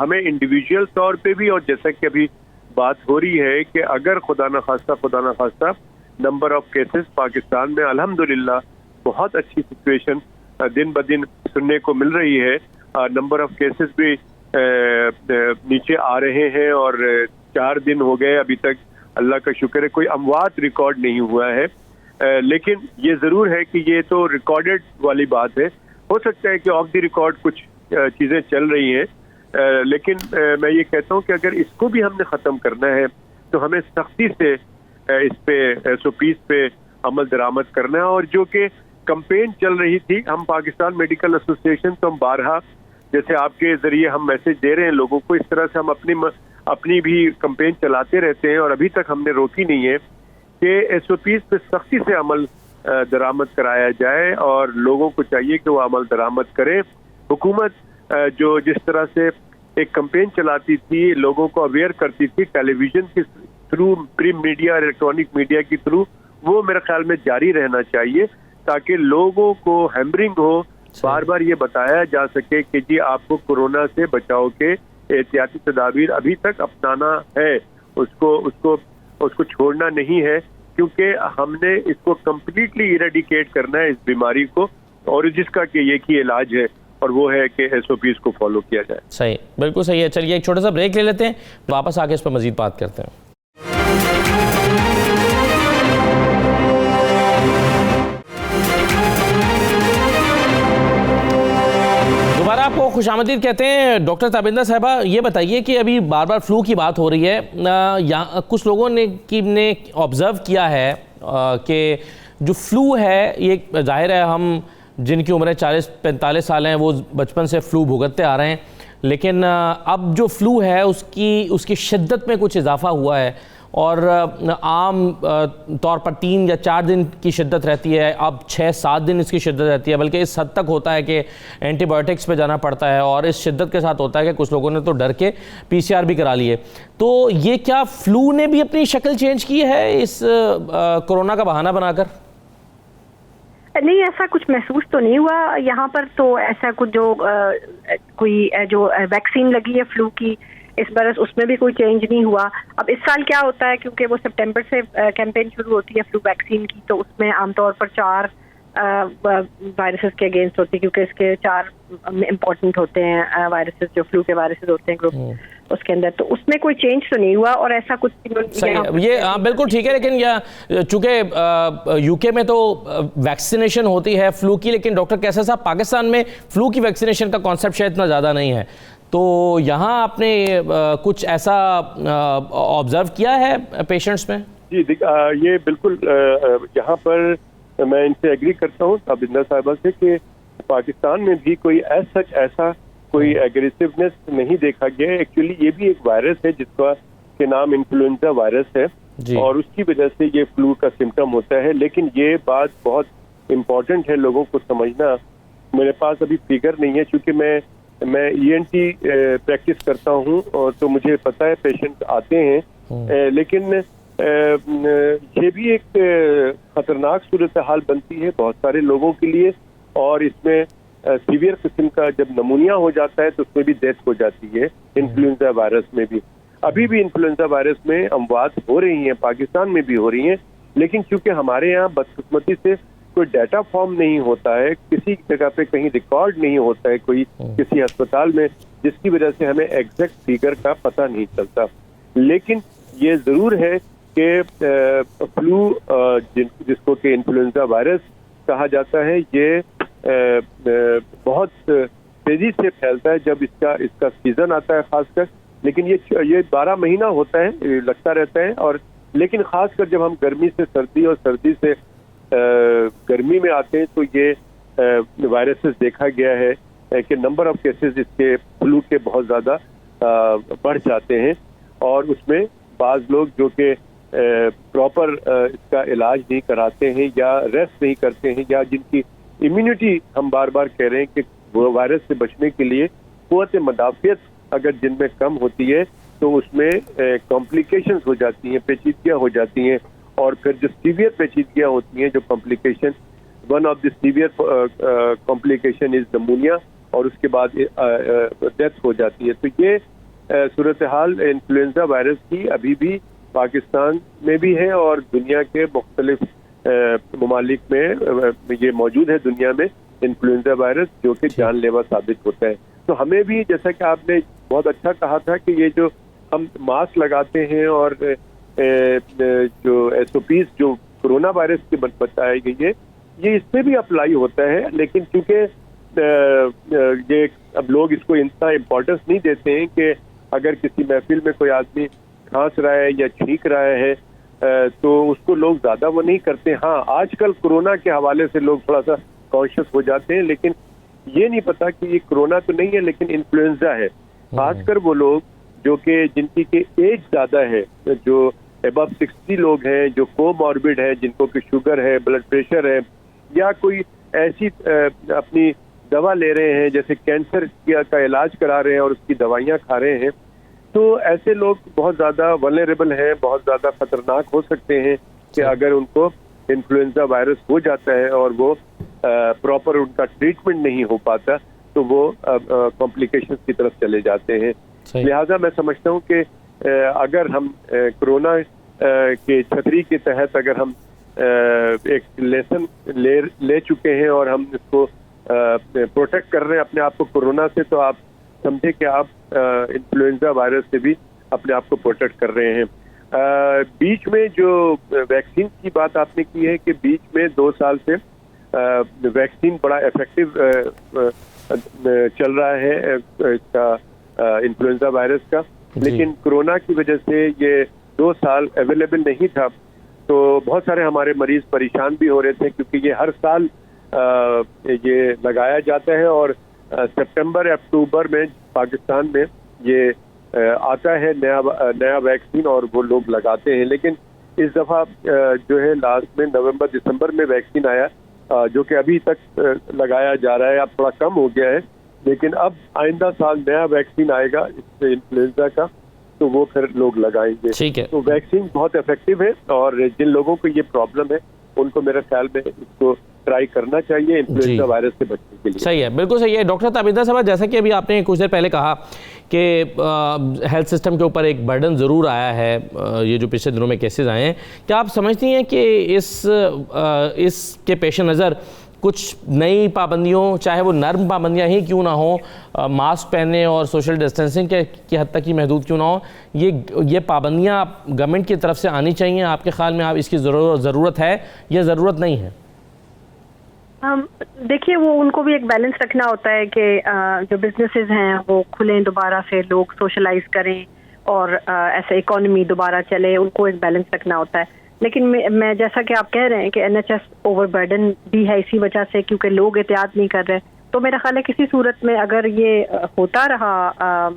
ہمیں انڈیویجول طور پہ بھی، اور جیسا کہ ابھی بات ہو رہی ہے کہ اگر خدا نخواستہ نمبر آف کیسز پاکستان میں الحمدللہ بہت اچھی سچویشن دن بدن سننے کو مل رہی ہے. نمبر آف کیسز بھی نیچے آ رہے ہیں اور 4 دن ہو گئے ابھی تک، اللہ کا شکر ہے کوئی اموات ریکارڈ نہیں ہوا ہے. لیکن یہ ضرور ہے کہ یہ تو ریکارڈڈ والی بات ہے. ہو سکتا ہے کہ آف دی ریکارڈ کچھ چیزیں چل رہی ہیں، لیکن میں یہ کہتا ہوں کہ اگر اس کو بھی ہم نے ختم کرنا ہے تو ہمیں سختی سے اس پہ SOPs پہ عمل درآمد کرنا ہے. اور جو کہ کمپین چل رہی تھی، ہم پاکستان میڈیکل ایسوسیشن تو ہم بارہا جیسے آپ کے ذریعے ہم میسج دے رہے ہیں لوگوں کو، اس طرح سے ہم اپنی بھی کمپین چلاتے رہتے ہیں اور ابھی تک ہم نے روکی نہیں ہے کہ SOPs پہ سختی سے عمل درآمد کرایا جائے اور لوگوں کو چاہیے کہ وہ عمل درآمد کریں. حکومت جو جس طرح سے ایک کمپین چلاتی تھی، لوگوں کو اویئر کرتی تھی ٹیلی ویژن کے through, print media, electronic media کے تھرو، وہ میرے خیال میں جاری رہنا چاہیے تاکہ لوگوں کو ہیمرنگ ہو، بار بار یہ بتایا جا سکے کہ جی آپ کو کورونا سے بچاؤ کے احتیاطی تدابیر ابھی تک اپنانا ہے، اس کو چھوڑنا نہیں ہے، کیونکہ ہم نے اس کو کمپلیٹلی ایریڈیکیٹ کرنا ہے اس بیماری کو، اور جس کا کہ ایک ہی علاج ہے اور وہ ہے کہ SOPs کو فالو کیا جائے.
صحیح، بالکل صحیح ہے. چلیے ایک چھوٹا سا بریک لے لیتے ہیں، واپس آ کے اس پر مزید بات کرتے ہیں. دوبارہ آپ کو خوش آمدید کہتے ہیں. ڈاکٹر تابندہ صاحبہ، یہ بتائیے کہ ابھی بار بار فلو کی بات ہو رہی ہے، کچھ لوگوں نے آبزرو کیا ہے کہ جو فلو ہے یہ ظاہر ہے ہم جن کی عمریں 40-45 سال ہیں وہ بچپن سے فلو بھگتتے آ رہے ہیں، لیکن اب جو فلو ہے اس کی شدت میں کچھ اضافہ ہوا ہے، اور عام طور پر 3 یا 4 دن کی شدت رہتی ہے، اب 6-7 دن اس کی شدت رہتی ہے، بلکہ اس حد تک ہوتا ہے کہ اینٹی بایوٹکس پہ جانا پڑتا ہے، اور اس شدت کے ساتھ ہوتا ہے کہ کچھ لوگوں نے تو ڈر کے PCR بھی کرا لیے۔ تو یہ کیا فلو نے بھی اپنی شکل چینج کی ہے اس کورونا کا بہانہ بنا کر؟
نہیں، ایسا کچھ محسوس تو نہیں ہوا یہاں پر، تو ایسا کچھ جو کوئی جو ویکسین لگی ہے فلو کی اس برس، اس میں بھی کوئی چینج نہیں ہوا۔ اب اس سال کیا ہوتا ہے، کیونکہ وہ سپٹمبر سے کیمپین شروع ہوتی ہے فلو ویکسین کی، تو اس میں عام طور پر 4 وائرسز کے اگینسٹ ہوتی ہے، کیونکہ اس کے 4 امپورٹنٹ ہوتے ہیں وائرسز جو فلو کے وائرسز ہوتے ہیں گروپ اس کے اندر، تو اس میں کوئی چینج تو نہیں ہوا، اور ایسا کچھ
یہ بالکل ٹھیک ہے، لیکن چونکہ یو کے میں تو ویکسینیشن ہوتی ہے فلو کی، لیکن ڈاکٹر کیسر صاحب پاکستان میں فلو کی ویکسینیشن کا کانسیپٹ شاید اتنا زیادہ نہیں ہے، تو یہاں آپ نے کچھ ایسا آبزرو کیا ہے پیشنٹس میں؟
جی یہ بالکل یہاں پر میں ان سے ایگری کرتا ہوں تابندہ صاحبہ سے کہ پاکستان میں بھی کوئی ایسا کوئی ایگریسونیس نہیں دیکھا گیا۔ ایکچولی یہ بھی ایک وائرس ہے جس کا کے نام انفلوئنزا وائرس ہے، اور اس کی وجہ سے یہ فلو کا سمٹم ہوتا ہے، لیکن یہ بات بہت امپورٹنٹ ہے لوگوں کو سمجھنا۔ میرے پاس ابھی فگر نہیں ہے چونکہ میں ENT پریکٹس کرتا ہوں، اور تو مجھے پتہ ہے پیشنٹ آتے ہیں، لیکن یہ بھی ایک خطرناک صورتحال بنتی ہے بہت سارے لوگوں کے لیے، اور اس میں سیویئر قسم کا جب نمونیا ہو جاتا ہے تو اس میں بھی ڈیتھ ہو جاتی ہے انفلوئنزا وائرس میں بھی۔ ابھی بھی انفلوئنزا وائرس میں اموات ہو رہی ہیں، پاکستان میں بھی ہو رہی ہیں، لیکن چونکہ ہمارے یہاں بدقسمتی سے کوئی ڈیٹا فارم نہیں ہوتا ہے، کسی جگہ پہ کہیں ریکارڈ نہیں ہوتا ہے کوئی کسی ہسپتال میں، جس کی وجہ سے ہمیں ایگزیکٹ فگر کا پتہ نہیں چلتا۔ لیکن یہ ضرور ہے کہ فلو جس کو کہ انفلوئنزا وائرس کہا جاتا ہے، یہ بہت تیزی سے پھیلتا ہے جب اس کا سیزن آتا ہے خاص کر، لیکن یہ 12 مہینہ ہوتا ہے، لگتا رہتا ہے، اور لیکن خاص کر جب ہم گرمی سے سردی اور سردی سے گرمی میں آتے ہیں تو یہ وائرسز دیکھا گیا ہے کہ نمبر آف کیسز اس کے فلو کے بہت زیادہ بڑھ جاتے ہیں، اور اس میں بعض لوگ جو کہ پراپر اس کا علاج نہیں کراتے ہیں یا ریسٹ نہیں کرتے ہیں، یا جن کی امیونٹی ہم بار بار کہہ رہے ہیں کہ وہ وائرس سے بچنے کے لیے قوت مدافعت اگر جن میں کم ہوتی ہے تو اس میں کمپلیکیشنز ہو جاتی ہیں، پیچیدگیاں ہو جاتی ہیں، اور پھر جو سیویئر پیچیدگیاں ہوتی ہیں، جو complication, one of the severe complication is pneumonia, اور اس کے بعد ڈیتھ ہو جاتی ہے۔ تو یہ صورتحال انفلوئنزا وائرس کی ابھی بھی پاکستان میں بھی ہے، اور دنیا کے مختلف ممالک میں یہ موجود ہے دنیا میں انفلوئنزا وائرس، جو کہ جان لیوا ثابت ہوتا ہے۔ تو ہمیں بھی جیسا کہ آپ نے بہت اچھا کہا تھا کہ یہ جو ہم ماسک لگاتے ہیں اور جو SOPs جو کرونا وائرس کی بتائی گئی ہے، یہ اس پہ بھی اپلائی ہوتا ہے، لیکن چونکہ یہ اب لوگ اس کو اتنا امپورٹنس نہیں دیتے ہیں کہ اگر کسی محفل میں کوئی آدمی کھانس رہا ہے یا چھینک رہا ہے تو اس کو لوگ زیادہ وہ نہیں کرتے۔ ہاں آج کل کورونا کے حوالے سے لوگ تھوڑا سا کانشیس ہو جاتے ہیں، لیکن یہ نہیں پتا کہ یہ کورونا تو نہیں ہے لیکن انفلوئنزا ہے۔ خاص کر وہ لوگ جو کہ جن کی ایج زیادہ ہے، جو ابو 60 لوگ ہیں، جو کو ماربڈ ہے، جن کو کہ شوگر ہے، بلڈ پریشر ہے، یا کوئی ایسی اپنی دوا لے رہے ہیں جیسے کینسر کا علاج کرا رہے ہیں اور اس کی دوائیاں کھا رہے ہیں، تو ایسے لوگ بہت زیادہ ولنریبل ہیں، بہت زیادہ خطرناک ہو سکتے ہیں کہ اگر ان کو انفلوئنزا وائرس ہو جاتا ہے اور وہ پراپر ان کا ٹریٹمنٹ نہیں ہو پاتا تو وہ کمپلیکیشنز کی طرف چلے جاتے ہیں۔ لہٰذا میں سمجھتا ہوں کہ اگر ہم کرونا کے چھتری کے تحت اگر ہم ایک لیسن لے چکے ہیں اور ہم اس کو پروٹیکٹ کر رہے ہیں اپنے آپ کو کورونا سے، تو آپ سمجھے کہ آپ انفلوئنزا وائرس سے بھی اپنے آپ کو پروٹیکٹ کر رہے ہیں۔ بیچ میں جو ویکسین کی بات آپ نے کی ہے کہ بیچ میں 2 سال سے ویکسین بڑا افیکٹو چل رہا ہے اس کا انفلوئنزا وائرس کا، لیکن کورونا کی وجہ سے یہ 2 سال اویلیبل نہیں تھا، تو بہت سارے ہمارے مریض پریشان بھی ہو رہے تھے کیونکہ یہ ہر سال یہ لگایا جاتا ہے اور سپٹمبر اکتوبر میں پاکستان میں یہ آتا ہے نیا ویکسین اور وہ لوگ لگاتے ہیں. لیکن اس دفعہ جو ہے لاسٹ میں نومبر دسمبر میں ویکسین آیا جو کہ ابھی تک لگایا جا رہا ہے, اب تھوڑا کم ہو گیا ہے. لیکن اب آئندہ سال نیا ویکسین آئے گا اس انفلوئنزا کا, تو وہ پھر لوگ لگائیں گے.
ٹھیک ہے,
تو ویکسین بہت افیکٹو ہے اور جن لوگوں کو یہ پرابلم ہے ان کو میرے خیال میں اس کو ٹرائی کرنا چاہیے انفلوئنزا وائرس سے بچنے کے لیے.
صحیح ہے, بالکل صحیح ہے. ڈاکٹر تابندہ صاحب, جیسا کہ ابھی آپ نے کچھ دیر پہلے کہا کہ ہیلتھ سسٹم کے اوپر ایک برڈن ضرور آیا ہے, یہ جو پچھلے دنوں میں کیسز آئے ہیں, کیا آپ سمجھتی ہیں کہ اس کے پیش نظر کچھ نئی پابندیوں, چاہے وہ نرم پابندیاں ہی کیوں نہ ہوں, ماسک پہننے اور سوشل ڈسٹینسنگ کی حد تک ہی محدود کیوں نہ ہوں, یہ پابندیاں گورنمنٹ کی طرف سے آنی چاہیے؟ آپ کے خیال میں اس کی ضرورت ہے یا ضرورت نہیں ہے؟
دیکھیے, وہ ان کو بھی ایک بیلنس رکھنا ہوتا ہے کہ جو بزنسز ہیں وہ کھلیں دوبارہ سے, لوگ سوشلائز کریں اور ایسے اکانومی دوبارہ چلے, ان کو ایک بیلنس رکھنا ہوتا ہے. لیکن میں جیسا کہ آپ کہہ رہے ہیں کہ NHS اوور برڈن بھی ہے اسی وجہ سے, کیونکہ لوگ احتیاط نہیں کر رہے. تو میرا خیال ہے کسی صورت میں اگر یہ ہوتا رہا,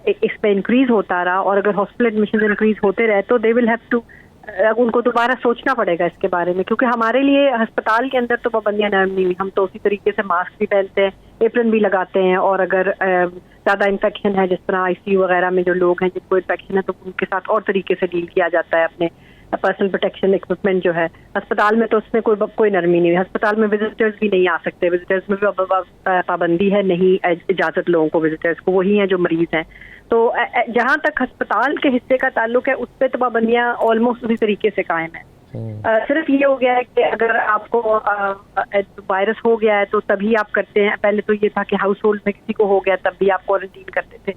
اس پہ انکریز ہوتا رہا اور اگر ہاسپٹل ایڈمیشن انکریز ہوتے رہے تو دے ول ہیو ٹو, ان کو دوبارہ سوچنا پڑے گا اس کے بارے میں, کیونکہ ہمارے لیے ہسپتال کے اندر تو پابندیاں نرم نہیں ہوئی. ہم تو اسی طریقے سے ماسک بھی پہنتے ہیں, ایپرن بھی لگاتے ہیں, اور اگر زیادہ انفیکشن ہے جس طرح ICU وغیرہ میں جو لوگ ہیں جن کو انفیکشن ہے تو ان کے ساتھ اور طریقے سے ڈیل کیا جاتا ہے. اپنے پرسنل پروٹیکشن اکوپمنٹ جو ہے, ہسپتال میں تو اس میں کوئی نرمی نہیں ہوئی. ہسپتال میں وزٹرز بھی نہیں آ سکتے, وزٹرز میں بھی پابندی ہے, نہیں اجازت لوگوں کو وزٹرز کو, وہی ہیں جو مریض ہیں. تو جہاں تک ہسپتال کے حصے کا تعلق ہے اس پہ تو پابندیاں آلموسٹ اسی طریقے سے قائم ہیں. صرف یہ ہو گیا ہے کہ اگر آپ کو وائرس ہو گیا ہے تو تبھی آپ کرتے ہیں. پہلے تو یہ تھا کہ ہاؤس ہولڈ میں کسی کو ہو گیا تب بھی آپ کوارنٹین کرتے تھے.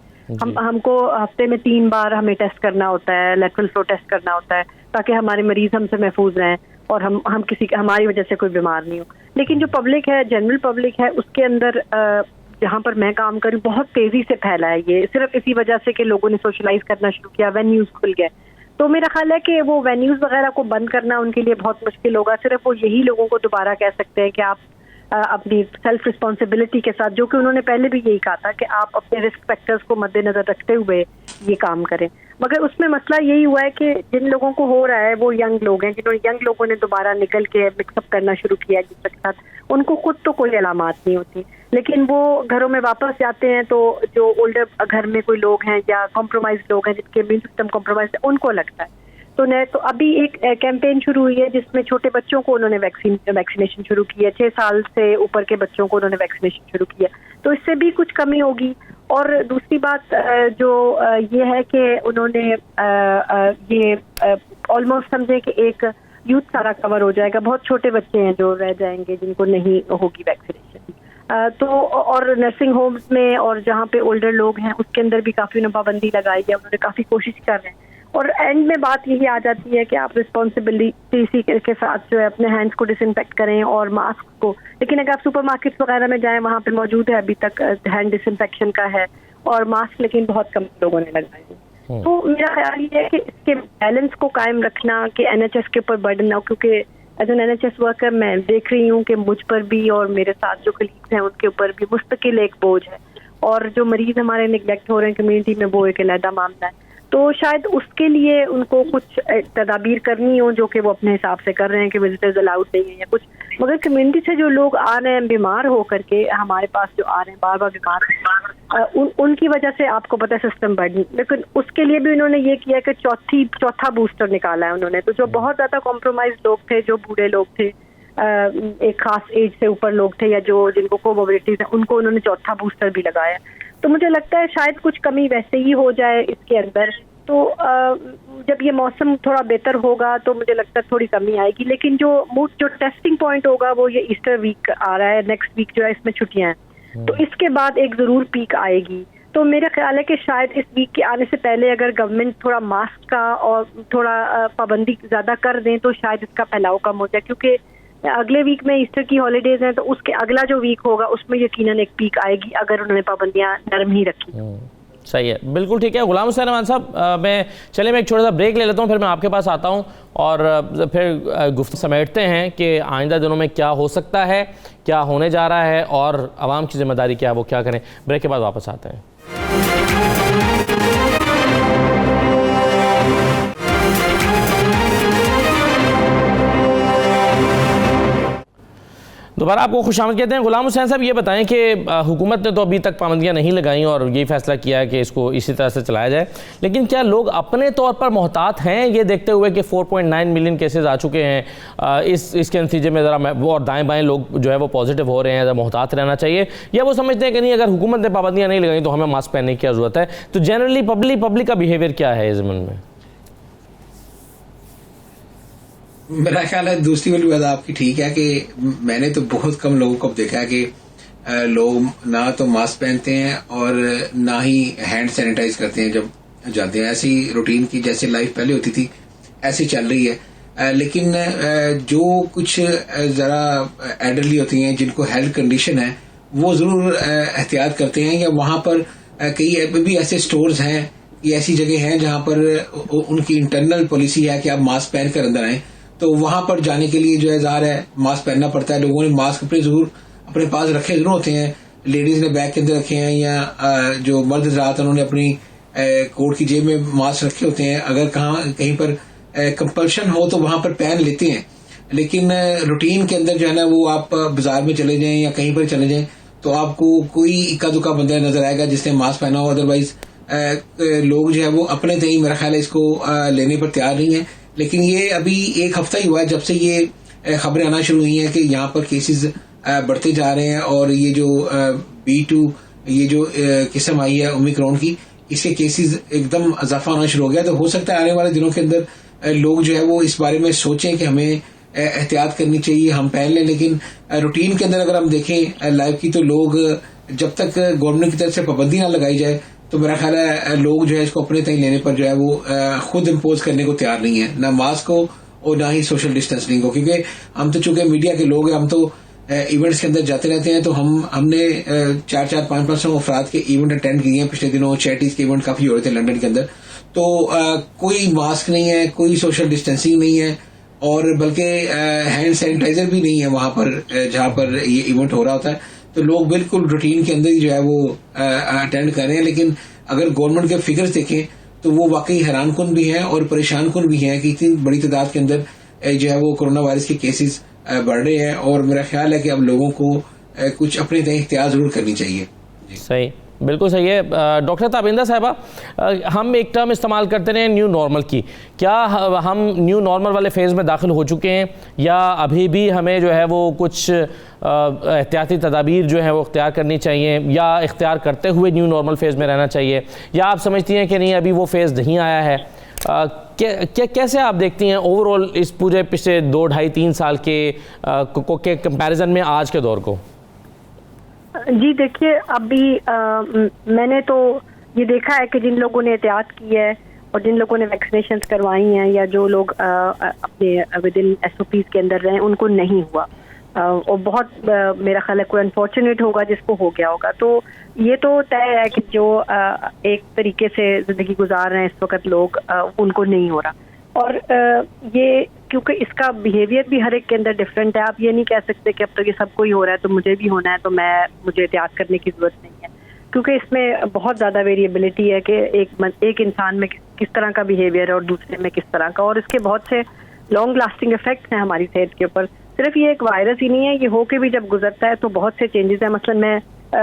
ہم کو ہفتے میں 3 بار ہمیں ٹیسٹ کرنا ہوتا ہے, لیٹرل فلو ٹیسٹ کرنا ہوتا ہے, تاکہ ہمارے مریض ہم سے محفوظ رہیں اور ہم ہماری وجہ سے کوئی بیمار نہیں ہو. لیکن جو پبلک ہے, جنرل پبلک ہے, اس کے اندر جہاں پر میں کام کروں بہت تیزی سے پھیلا ہے یہ, صرف اسی وجہ سے کہ لوگوں نے سوشلائز کرنا شروع کیا, وینیوز کھل گئے. تو میرا خیال ہے کہ وہ وینیوز وغیرہ کو بند کرنا ان کے لیے بہت مشکل ہوگا. صرف وہ یہی لوگوں کو دوبارہ کہہ سکتے ہیں کہ آپ اپنی سیلف رسپانسبلٹی کے ساتھ, جو کہ انہوں نے پہلے بھی یہی کہا تھا کہ آپ اپنے رسک فیکٹرز کو مد نظر رکھتے ہوئے یہ کام کریں. مگر اس میں مسئلہ یہی ہوا ہے کہ جن لوگوں کو ہو رہا ہے وہ ینگ لوگ ہیں, ینگ لوگوں نے دوبارہ نکل کے مکس اپ کرنا شروع کیا جس کے ساتھ. ان کو خود تو کوئی علامات نہیں ہوتی, لیکن وہ گھروں میں واپس جاتے ہیں تو جو اولڈر گھر میں کوئی لوگ ہیں یا کمپرومائز لوگ ہیں جن کے امیون سسٹم کمپرومائز ہے, ان کو لگتا ہے. تو ابھی ایک کیمپین شروع ہوئی ہے جس میں چھوٹے بچوں کو انہوں نے ویکسینیشن شروع کی ہے, 6 سال سے اوپر کے بچوں کو انہوں نے ویکسینیشن شروع کیا. تو اس سے بھی کچھ کمی ہوگی. اور دوسری بات جو یہ ہے کہ انہوں نے یہ آلموسٹ سمجھے کہ ایک یوتھ سارا کور ہو جائے گا, بہت چھوٹے بچے ہیں جو رہ جائیں گے جن کو نہیں ہوگی ویکسینیشن. تو اور نرسنگ ہومز میں اور جہاں پہ اولڈر لوگ ہیں اس کے اندر بھی کافی انہوں پابندی لگائی ہے, انہوں نے کافی کوشش کر رہے ہیں. اور اینڈ میں بات یہی آ جاتی ہے کہ آپ رسپانسبلٹی کے ساتھ جو ہے اپنے ہینڈس کو ڈس انفیکٹ کریں اور ماسک کو. لیکن اگر آپ سپر مارکیٹس وغیرہ میں جائیں وہاں پہ موجود ہے ابھی تک ہینڈ ڈس انفیکشن کا ہے, اور ماسک لیکن بہت کم لوگوں نے لگائے ہیں. تو میرا خیال یہ ہے کہ اس کے بیلنس کو قائم رکھنا کہ NHS کے اوپر برڈن نہ ہو, کیونکہ ایز این NHS ورکر میں دیکھ رہی ہوں کہ مجھ پر بھی اور میرے ساتھ جو کلیگز ہیں ان کے اوپر بھی مستقل ایک بوجھ ہے, اور جو مریض ہمارے نگلیکٹ ہو رہے ہیں کمیونٹی میں وہ ایک علیحدہ معاملہ ہے. تو شاید اس کے لیے ان کو کچھ تدابیر کرنی ہو جو کہ وہ اپنے حساب سے کر رہے ہیں کہ وزٹرز الاؤڈ نہیں ہیں یا کچھ. مگر کمیونٹی سے جو لوگ آ رہے ہیں بیمار ہو کر کے ہمارے پاس جو آ رہے ہیں بار بار بیمار, ان کی وجہ سے آپ کو پتہ ہے سسٹم بڑھنی. لیکن اس کے لیے بھی انہوں نے یہ کیا کہ چوتھا بوسٹر نکالا ہے انہوں نے. تو جو بہت زیادہ کمپرومائز لوگ تھے, جو بوڑھے لوگ تھے, ایک خاص ایج سے اوپر لوگ تھے, یا جو جن کو کوموربڈیٹیز ہیں, ان کو انہوں نے چوتھا بوسٹر بھی لگایا. تو مجھے لگتا ہے شاید کچھ کمی ویسے ہی ہو جائے اس کے اندر. تو جب یہ موسم تھوڑا بہتر ہوگا تو مجھے لگتا ہے تھوڑی کمی آئے گی. لیکن جو ٹیسٹنگ پوائنٹ ہوگا وہ یہ ایسٹر ویک آ رہا ہے, نیکسٹ ویک جو ہے اس میں چھٹیاں ہیں, تو اس کے بعد ایک ضرور پیک آئے گی. تو میرا خیال ہے کہ شاید اس ویک کے آنے سے پہلے اگر گورنمنٹ تھوڑا ماسک کا اور تھوڑا پابندی زیادہ کر دیں تو شاید اس کا پھیلاؤ کم ہو جائے. کیونکہ اگلے ویک میں ایسٹر کی ہالیڈیز ہیں, تو اس کے اگلا جو ویک ہوگا اس میں یقیناً ایک پیک آئے گی اگر انہوں نے پابندیاں نرم ہی رکھی.
صحیح ہے, بالکل ٹھیک ہے. غلام حسین امان صاحب, میں ایک چھوٹا سا بریک لے لیتا ہوں, پھر میں آپ کے پاس آتا ہوں اور پھر گفتگو سمیٹتے ہیں کہ آئندہ دنوں میں کیا ہو سکتا ہے, کیا ہونے جا رہا ہے, اور عوام کی ذمہ داری کیا ہے, وہ کیا کریں. بریک کے بعد واپس آتے ہیں. دوبارہ آپ کو خوش آمد کہتے ہیں. غلام حسین صاحب, یہ بتائیں کہ حکومت نے تو ابھی تک پابندیاں نہیں لگائیں اور یہی فیصلہ کیا ہے کہ اس کو اسی طرح سے چلایا جائے, لیکن کیا لوگ اپنے طور پر محتاط ہیں, یہ دیکھتے ہوئے کہ 4.9 ملین کیسز آ چکے ہیں, اس کے نتیجے میں ذرا اور دائیں بائیں لوگ جو ہے وہ پازیٹیو ہو رہے ہیں, ذرا محتاط رہنا چاہیے, یا وہ سمجھتے ہیں کہ نہیں, اگر حکومت نے پابندیاں نہیں لگائیں تو ہمیں ماسک پہننے کی ضرورت ہے. تو جنرلی پبلک کا بیہیویئر کیا ہے اس زمین میں؟
میرا خیال ہے دوسری والی بات آپ کی ٹھیک ہے کہ میں نے تو بہت کم لوگوں کو دیکھا ہے کہ لوگ نہ تو ماسک پہنتے ہیں اور نہ ہی ہینڈ سینیٹائز کرتے ہیں جب جاتے ہیں. ایسی روٹین کی جیسے لائف پہلے ہوتی تھی ایسی چل رہی ہے. لیکن جو کچھ ذرا ایلڈرلی ہوتی ہیں, جن کو ہیلتھ کنڈیشن ہے, وہ ضرور احتیاط کرتے ہیں. یا وہاں پر کئی بھی ایسے سٹورز ہیں, یہ ایسی جگہ ہیں جہاں پر ان کی انٹرنل پالیسی ہے کہ آپ ماسک پہن کر اندر آئیں, تو وہاں پر جانے کے لیے جو ہے ظاہر ہے ماسک پہننا پڑتا ہے. لوگوں نے ماسک اپنے پاس رکھے ضرور ہوتے ہیں, لیڈیز نے بیگ کے اندر رکھے ہیں, یا جو مرد حضرات انہوں نے اپنی کوٹ کی جیب میں ماسک رکھے ہوتے ہیں. اگر کہیں پر کمپلشن ہو تو وہاں پر پہن لیتے ہیں, لیکن روٹین کے اندر جو ہے نا, وہ آپ بازار میں چلے جائیں یا کہیں پر چلے جائیں تو آپ کو کوئی اکا دکا بندہ نظر آئے گا جس نے ماسک پہنا ہو. ادروائز لوگ جو ہے وہ اپنے تئیں میرا خیال ہے اس کو لینے پر تیار نہیں ہیں. لیکن یہ ابھی ایک ہفتہ ہی ہوا ہے جب سے یہ خبریں آنا شروع ہوئی ہیں کہ یہاں پر کیسز بڑھتے جا رہے ہیں, اور یہ جو B2 یہ جو قسم آئی ہے اومیکرون کی, اس کے کیسز ایک دم اضافہ ہونا شروع ہو گیا. تو ہو سکتا ہے آنے والے دنوں کے اندر لوگ جو ہے وہ اس بارے میں سوچیں کہ ہمیں احتیاط کرنی چاہیے, ہم پہن لیں. لیکن روٹین کے اندر اگر ہم دیکھیں لائف کی, تو لوگ جب تک گورنمنٹ کی طرف سے پابندی نہ لگائی جائے تو میرا خیال ہے لوگ جو ہے اس کو اپنے تئیں لینے پر جو ہے وہ خود امپوز کرنے کو تیار نہیں ہے, نہ ماسک ہو اور نہ ہی سوشل ڈسٹینسنگ ہو. کیونکہ ہم تو چونکہ میڈیا کے لوگ ہیں, ہم تو ایونٹس کے اندر جاتے رہتے ہیں, تو ہم نے 400-500 افراد کے ایونٹ اٹینڈ کیے ہیں پچھلے دنوں. چیریٹیز کے ایونٹ کافی ہو رہے تھے لنڈن کے اندر, تو کوئی ماسک نہیں ہے, کوئی سوشل ڈسٹینسنگ نہیں ہے, اور بلکہ ہینڈ سینیٹائزر بھی نہیں ہے وہاں پر جہاں پر یہ ایونٹ ہو رہا ہوتا ہے. تو لوگ بالکل روٹین کے اندر ہی جو ہے وہ اٹینڈ کر رہے ہیں. لیکن اگر گورنمنٹ کے فگرز دیکھیں تو وہ واقعی حیران کن بھی ہیں اور پریشان کن بھی ہیں کہ اتنی بڑی تعداد کے اندر جو ہے وہ کورونا وائرس کے کیسز بڑھ رہے ہیں. اور میرا خیال ہے کہ اب لوگوں کو کچھ اپنے تئیں احتیاط ضرور کرنی چاہیے.
صحیح, بالکل صحیح ہے. ڈاکٹر تابندہ صاحبہ, ہم ایک ٹرم استعمال کرتے رہے ہیں نیو نارمل کی, کیا ہم نیو نارمل والے فیز میں داخل ہو چکے ہیں, یا ابھی بھی ہمیں جو ہے وہ کچھ احتیاطی تدابیر جو ہیں وہ اختیار کرنی چاہیے, یا اختیار کرتے ہوئے نیو نارمل فیز میں رہنا چاہیے, یا آپ سمجھتی ہیں کہ نہیں ابھی وہ فیز نہیں آیا ہے؟ کیسے آپ دیکھتی ہیں اوور آل اس پورے پچھلے 2-2.5-3 سال کے کمپیریزن میں آج کے دور کو؟
جی دیکھیے, ابھی میں نے تو یہ دیکھا ہے کہ جن لوگوں نے احتیاط کی ہے اور جن لوگوں نے ویکسینیشنز کروائی ہیں, یا جو لوگ اپنے ود ان SOPs کے اندر رہے, ان کو نہیں ہوا, اور بہت میرا خیال ہے کوئی انفارچونیٹ ہوگا جس کو ہو گیا ہوگا. تو یہ تو طے ہے کہ جو ایک طریقے سے زندگی گزار رہے ہیں اس وقت لوگ, ان کو نہیں ہو رہا. اور یہ کیونکہ اس کا بیہیویئر بھی ہر ایک کے اندر ڈفرینٹ ہے, آپ یہ نہیں کہہ سکتے کہ اب تو یہ سب کو ہی ہو رہا ہے تو مجھے بھی ہونا ہے تو مجھے احتیاط کرنے کی ضرورت نہیں ہے, کیونکہ اس میں بہت زیادہ ویریبلٹی ہے کہ ایک انسان میں کس طرح کا بیہیویئر ہے اور دوسرے میں کس طرح کا, اور اس کے بہت سے لانگ لاسٹنگ افیکٹس ہیں ہماری صحت کے اوپر. صرف یہ ایک وائرس ہی نہیں ہے, یہ ہو کے بھی جب گزرتا ہے تو بہت سے چینجز ہیں. مثلا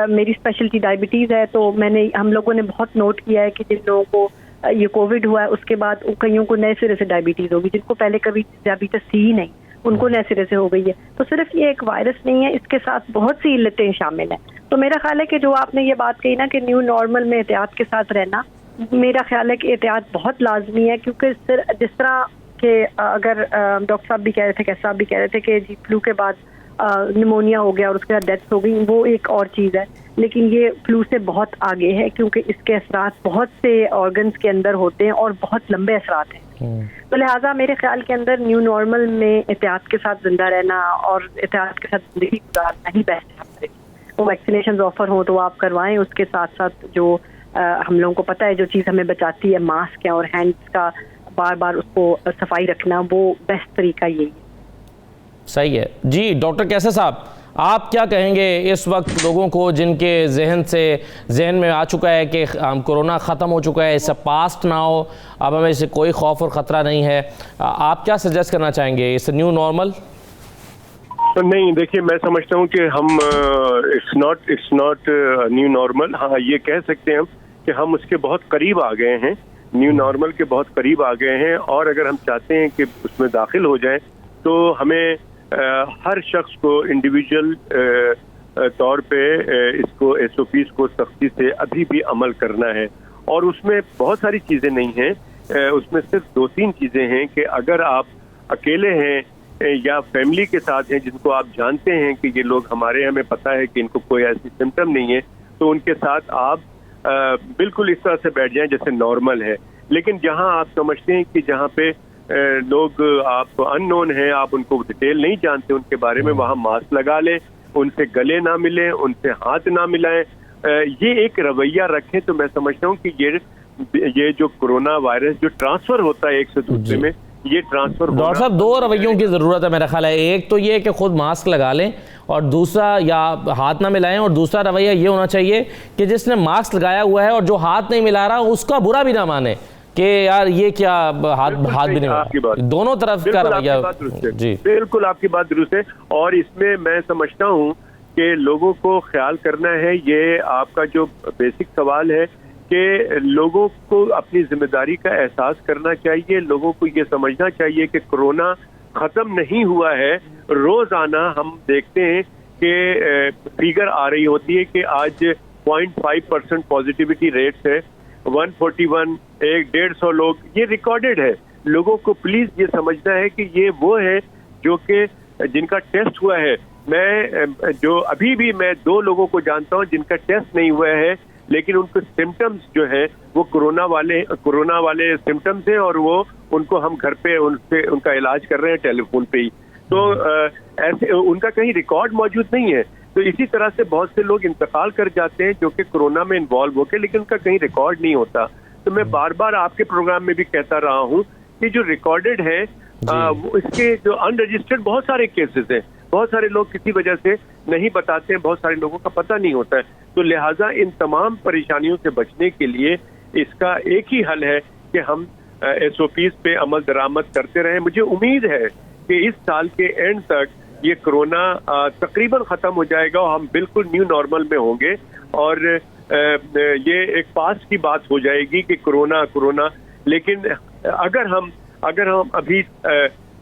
میری اسپیشلٹی ڈائبٹیز ہے, تو ہم لوگوں نے بہت نوٹ کیا ہے کہ جن لوگوں کو یہ کووڈ ہوا ہے اس کے بعد کئیوں کو نئے سرے سے ڈائبٹیز ہوگی, جن کو پہلے کبھی ڈائبٹیز تھی ہی نہیں, ان کو نئے سرے سے ہو گئی ہے. تو صرف یہ ایک وائرس نہیں ہے, اس کے ساتھ بہت سی علتیں شامل ہیں. تو میرا خیال ہے کہ جو آپ نے یہ بات کہی نا کہ نیو نارمل میں احتیاط کے ساتھ رہنا, میرا خیال ہے کہ احتیاط بہت لازمی ہے. کیونکہ جس طرح کہ اگر ڈاکٹر صاحب بھی کہہ رہے تھے, کیسا صاحب بھی کہہ رہے تھے کہ جی فلو کے بعد نمونیا ہو گیا اور اس کے بعد ڈیتھ ہو گئی, وہ ایک اور چیز ہے. لیکن یہ فلو سے بہت آگے ہے, کیونکہ اس کے اثرات بہت سے آرگنز کے اندر ہوتے ہیں اور بہت لمبے اثرات ہیں. تو لہٰذا میرے خیال کے اندر نیو نارمل میں احتیاط کے ساتھ زندہ رہنا اور احتیاط کے ساتھ زندگی گزارنا ہی بیسٹ ہے. وہ ویکسینیشن آفر ہوں تو آپ کروائیں, اس کے ساتھ ساتھ جو ہم لوگوں کو پتہ ہے جو چیز ہمیں بچاتی ہے ماسک ہے اور ہینڈس کا بار بار اس کو صفائی رکھنا، وہ بیسٹ طریقہ یہی ہے.
صحیح ہے. جی ڈاکٹر کیسر صاحب، آپ کیا کہیں گے اس وقت لوگوں کو جن کے ذہن میں آ چکا ہے کہ کرونا ختم ہو چکا ہے، اس سے پاسٹ نہ ہو، اب ہمیں اس سے کوئی خوف اور خطرہ نہیں ہے، آپ کیا سجیسٹ کرنا چاہیں گے؟ اس نیو نارمل؟
نہیں، دیکھیے میں سمجھتا ہوں کہ ہم اٹس ناٹ نیو نارمل. ہاں یہ کہہ سکتے ہیں ہم کہ ہم اس کے بہت قریب آ گئے ہیں، نیو نارمل کے بہت قریب آ گئے ہیں، اور اگر ہم چاہتے ہیں کہ اس میں داخل ہو جائیں تو ہمیں ہر شخص کو انڈیویجول طور پہ اس کو SOPs کو سختی سے ابھی بھی عمل کرنا ہے. اور اس میں بہت ساری چیزیں نہیں ہیں، اس میں صرف 2-3 چیزیں ہیں کہ اگر آپ اکیلے ہیں یا فیملی کے ساتھ ہیں جن کو آپ جانتے ہیں کہ یہ لوگ ہمارے، ہمیں پتہ ہے کہ ان کو کوئی ایسی سمٹم نہیں ہے، تو ان کے ساتھ آپ بالکل اس طرح سے بیٹھ جائیں جیسے نارمل ہے. لیکن جہاں آپ سمجھتے ہیں کہ جہاں پہ لوگ آپ ان نون ہیں، آپ ان کو ڈیٹیل نہیں جانتے ان کے بارے میں، وہاں ماسک لگا لیں، ان سے گلے نہ ملیں، ان سے ہاتھ نہ ملائیں. یہ ایک رویہ رکھیں تو میں سمجھتا ہوں کہ یہ جو کرونا وائرس جو ٹرانسفر ہوتا ہے ایک سے دوسرے میں، یہ ٹرانسفر ہونا.
ڈاکٹر صاحب 2 رویوں کی ضرورت ہے میرا خیال ہے. ایک تو یہ کہ خود ماسک لگا لیں، اور دوسرا یا ہاتھ نہ ملائیں، اور دوسرا رویہ یہ ہونا چاہیے کہ جس نے ماسک لگایا ہوا ہے اور جو ہاتھ نہیں ملا رہا اس کا برا بھی نہ مانے کہ یار یہ کیا ہاتھ بھی نہیں، دونوں طرف کا رویہ. جی
بالکل آپ کی بات درست ہے. اور اس میں سمجھتا ہوں کہ لوگوں کو خیال کرنا ہے، یہ آپ کا جو بیسک سوال ہے کہ لوگوں کو اپنی ذمہ داری کا احساس کرنا چاہیے. لوگوں کو یہ سمجھنا چاہیے کہ کرونا ختم نہیں ہوا ہے. روزانہ ہم دیکھتے ہیں کہ فیگر آ رہی ہوتی ہے کہ آج 0.5% پازیٹیوٹی ریٹس ہے، 141، 150 لوگ، یہ ریکارڈڈ ہے. لوگوں کو پلیز یہ سمجھنا ہے کہ یہ وہ ہے جو کہ جن کا ٹیسٹ ہوا ہے. جو ابھی بھی میں 2 لوگوں کو جانتا ہوں جن کا ٹیسٹ نہیں ہوا ہے، لیکن ان کے سمٹمز جو ہیں وہ کرونا والے سمٹمز ہیں، اور وہ ان کو ہم گھر پہ ان کا علاج کر رہے ہیں ٹیلی فون پہ ہی. تو ایسے ان کا کہیں ریکارڈ موجود نہیں ہے. تو اسی طرح سے بہت سے لوگ انتقال کر جاتے ہیں جو کہ کرونا میں انوالو ہو کے، لیکن ان کا کہیں ریکارڈ نہیں ہوتا. تو میں بار بار آپ کے پروگرام میں بھی کہتا رہا ہوں کہ جو ریکارڈڈ ہے اس کے جو ان رجسٹرڈ بہت سارے کیسز ہیں، بہت سارے لوگ کسی وجہ سے نہیں بتاتے ہیں، بہت سارے لوگوں کا پتہ نہیں ہوتا ہے. تو لہٰذا ان تمام پریشانیوں سے بچنے کے لیے اس کا ایک ہی حل ہے کہ ہم SOPs پہ عمل درآمد کرتے رہیں. مجھے امید ہے کہ اس سال کے اینڈ تک یہ کرونا تقریباً ختم ہو جائے گا اور ہم بالکل نیو نارمل میں ہوں گے، اور یہ ایک پاس کی بات ہو جائے گی کہ کرونا. لیکن اگر ہم ابھی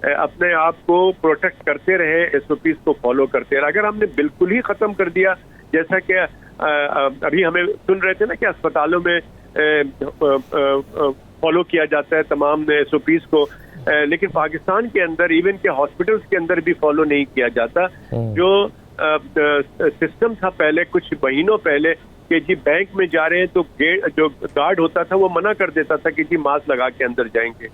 اپنے آپ کو پروٹیکٹ کرتے رہے، SOPs کو فالو کرتے رہے، اگر ہم نے بالکل ہی ختم کر دیا، جیسا کہ ابھی ہمیں سن رہے تھے نا کہ اسپتالوں میں فالو کیا جاتا ہے تمام SOPs کو، لیکن پاکستان کے اندر ایون کہ ہاسپٹلس کے اندر بھی فالو نہیں کیا جاتا. جو سسٹم تھا پہلے کچھ مہینوں پہلے کہ جی بینک میں جا رہے ہیں تو جو گارڈ ہوتا تھا وہ منع کر دیتا تھا کہ جی ماسک لگا کے اندر جائیں گے.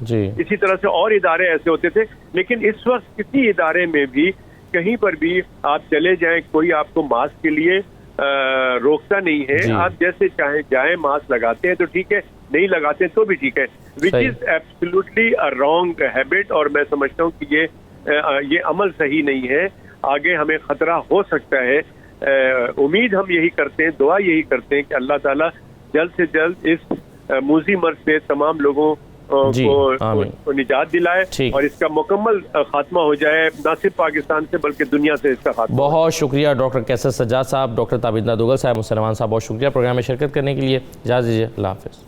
اسی طرح سے اور ادارے ایسے ہوتے تھے. لیکن اس وقت کسی ادارے میں بھی کہیں پر بھی آپ چلے جائیں، کوئی آپ کو ماسک کے لیے روکتا نہیں ہے. آپ جیسے چاہیں جائیں، ماسک لگاتے ہیں تو ٹھیک ہے، نہیں لگاتے ہیں تو بھی ٹھیک ہے، وچ از ایبسلیوٹلی رانگ ہیبٹ. اور میں سمجھتا ہوں کہ یہ عمل صحیح نہیں ہے. آگے ہمیں خطرہ ہو سکتا ہے. امید ہم یہی کرتے ہیں، دعا یہی کرتے ہیں کہ اللہ تعالیٰ جلد سے جلد اس موذی مرض سے تمام لوگوں کو نجات دلائے اور اس کا مکمل خاتمہ ہو جائے، نہ صرف پاکستان سے بلکہ دنیا سے اس کا خاتمہ.
بہت شکریہ ڈاکٹر کیسر سجاد صاحب، ڈاکٹر تابندہ دوگل صاحب، مسلمان صاحب، بہت شکریہ پروگرام میں شرکت کرنے کے لیے. اجازت دیجیے، اللہ حافظ.